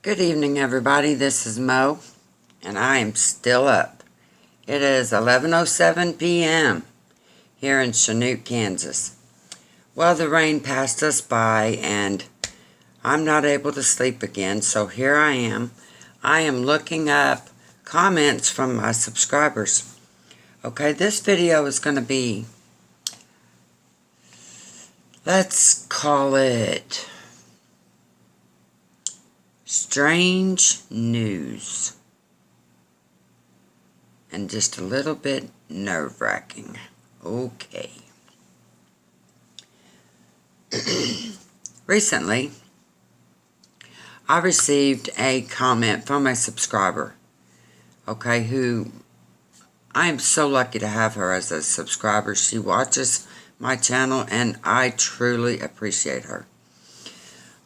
Good evening, everybody. This is Mo, and I am still up. It is 11:07 p.m. here in Chanute, Kansas. Well, the rain passed us by, and I'm not able to sleep again, so here I am. I am looking up comments from my subscribers. Okay, this video is going to be, let's call it strange news. And just a little bit nerve-wracking. Okay. Recently, I received a comment from a subscriber, okay, who I am so lucky to have her as a subscriber. She watches my channel, and I truly appreciate her.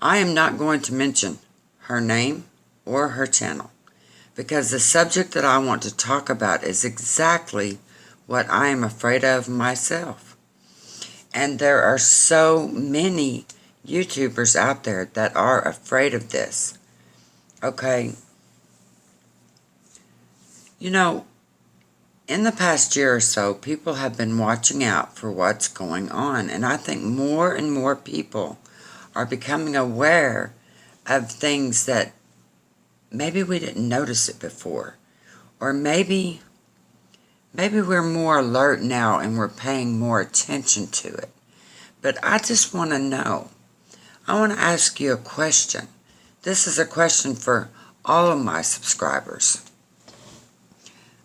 I am not going to mention her name or her channel, because the subject that I want to talk about is exactly what I am afraid of myself. And there are so many YouTubers out there that are afraid of this. Okay. You know, in the past year or so, people have been watching out for what's going on. And I think more and more people are becoming aware of things that maybe we didn't notice it before. Or maybe we're more alert now and we're paying more attention to it. But I just want to know. I want to ask you a question. This is a question for all of my subscribers.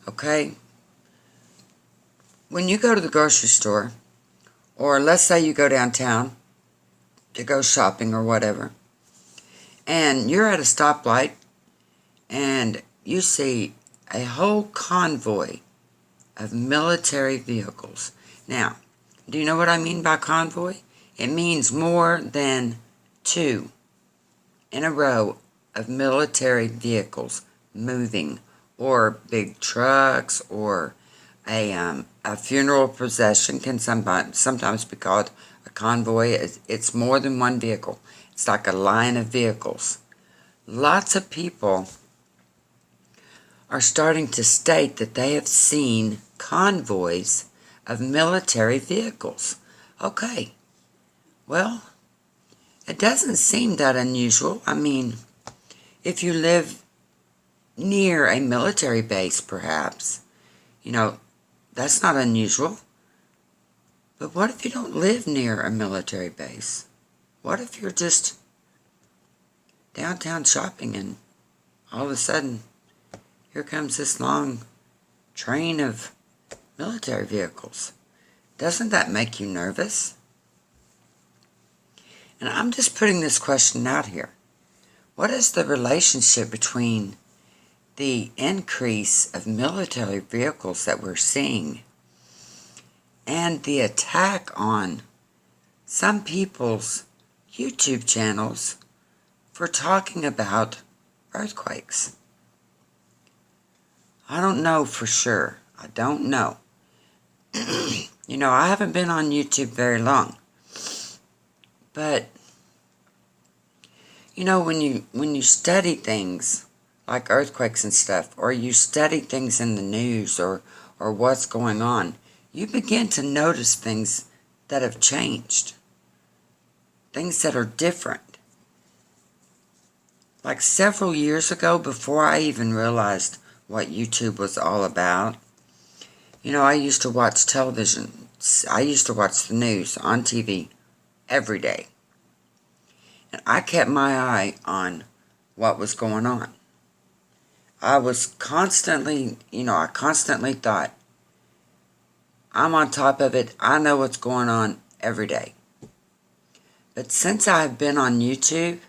Okay? When you go to the grocery store, or let's say you go downtown to go shopping or whatever, and you're at a stoplight, and you see a whole convoy of military vehicles. Now, do you know what I mean by convoy? It means more than two in a row of military vehicles moving, or big trucks, or a funeral procession can sometimes be called a convoy. It's more than one vehicle. It's like a line of vehicles. Lots of people are starting to state that they have seen convoys of military vehicles. Okay, well, it doesn't seem that unusual. I mean, if you live near a military base, perhaps, you know, that's not unusual. But what if you don't live near a military base? What if you're just downtown shopping and all of a sudden here comes this long train of military vehicles? Doesn't that make you nervous? And I'm just putting this question out here. What is the relationship between the increase of military vehicles that we're seeing and the attack on some people's YouTube channels for talking about earthquakes? I don't know for sure. I don't know. You know, I haven't been on YouTube very long. But, you know, when you study things like earthquakes and stuff, or you study things in the news, or what's going on, you begin to notice things that have changed. Things that are different. Like several years ago, before I even realized what YouTube was all about, you know, I used to watch television. I used to watch the news on TV every day. And I kept my eye on what was going on. I was constantly, I constantly thought, I'm on top of it. I know what's going on every day. But since I've been on YouTube,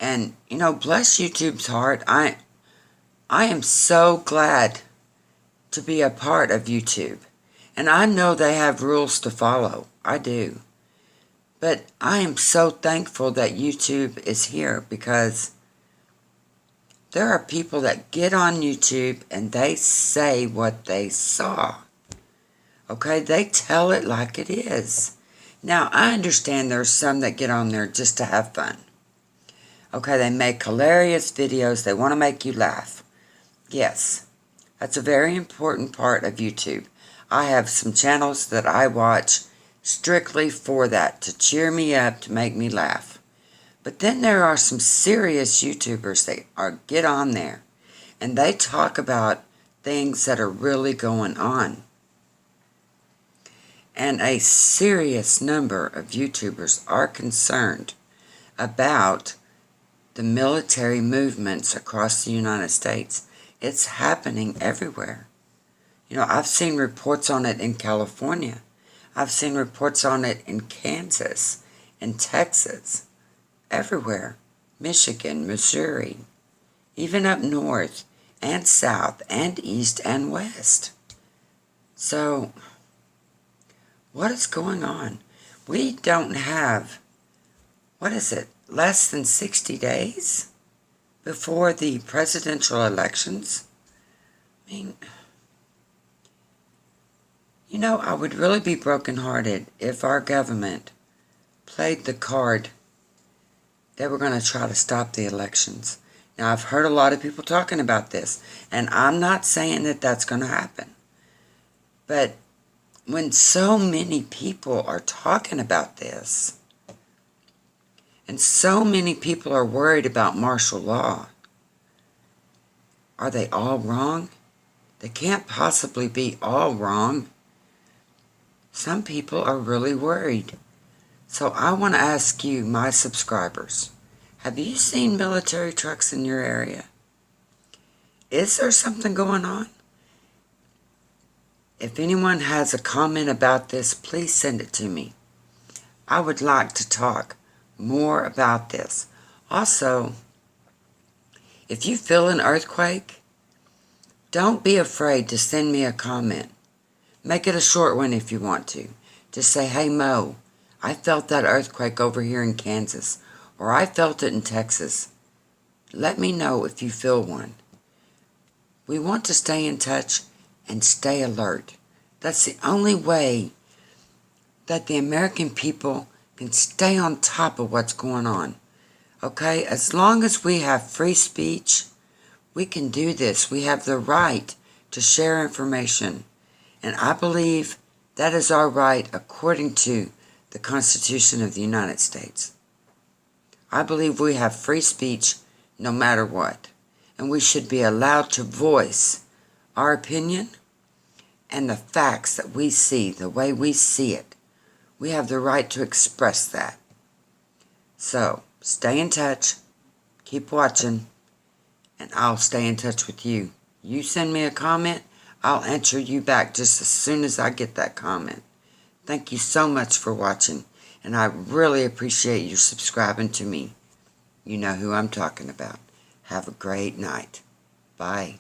and, bless YouTube's heart, I am so glad to be a part of YouTube. And I know they have rules to follow. I do. But I am so thankful that YouTube is here, because there are people that get on YouTube and they say what they saw. Okay? They tell it like it is. Now, I understand there's some that get on there just to have fun. Okay, they make hilarious videos. They want to make you laugh. Yes, that's a very important part of YouTube. I have some channels that I watch strictly for that, to cheer me up, to make me laugh. But then there are some serious YouTubers that get on there, and they talk about things that are really going on. And a serious number of YouTubers are concerned about the military movements across the United States. It's happening everywhere. You know, I've seen reports on it in California. I've seen reports on it in Kansas, in Texas, everywhere. Michigan, Missouri, even up north and south and east and west. So, what is going on? We don't have, less than 60 days before the presidential elections? I mean, you know, I would really be brokenhearted if our government played the card that we're going to try to stop the elections. Now, I've heard a lot of people talking about this, and I'm not saying that that's going to happen. But when so many people are talking about this, and so many people are worried about martial law, are they all wrong? They can't possibly be all wrong. Some people are really worried. So I want to ask you, my subscribers, have you seen military trucks in your area? Is there something going on? If anyone has a comment about this, please send it to me. I would like to talk more about this. Also, if you feel an earthquake, don't be afraid to send me a comment. Make it a short one if you want to. Just say, hey Mo, I felt that earthquake over here in Kansas, or I felt it in Texas. Let me know if you feel one. We want to stay in touch and stay alert. That's the only way that the American people can stay on top of what's going on. Okay? As long as we have free speech, we can do this. We have the right to share information. And I believe that is our right according to the Constitution of the United States. I believe we have free speech no matter what. And we should be allowed to voice our opinion and the facts that we see, the way we see it. We have the right to express that. So, stay in touch, keep watching, and I'll stay in touch with you. You send me a comment, I'll answer you back just as soon as I get that comment. Thank you so much for watching, and I really appreciate you subscribing to me. You know who I'm talking about. Have a great night. Bye.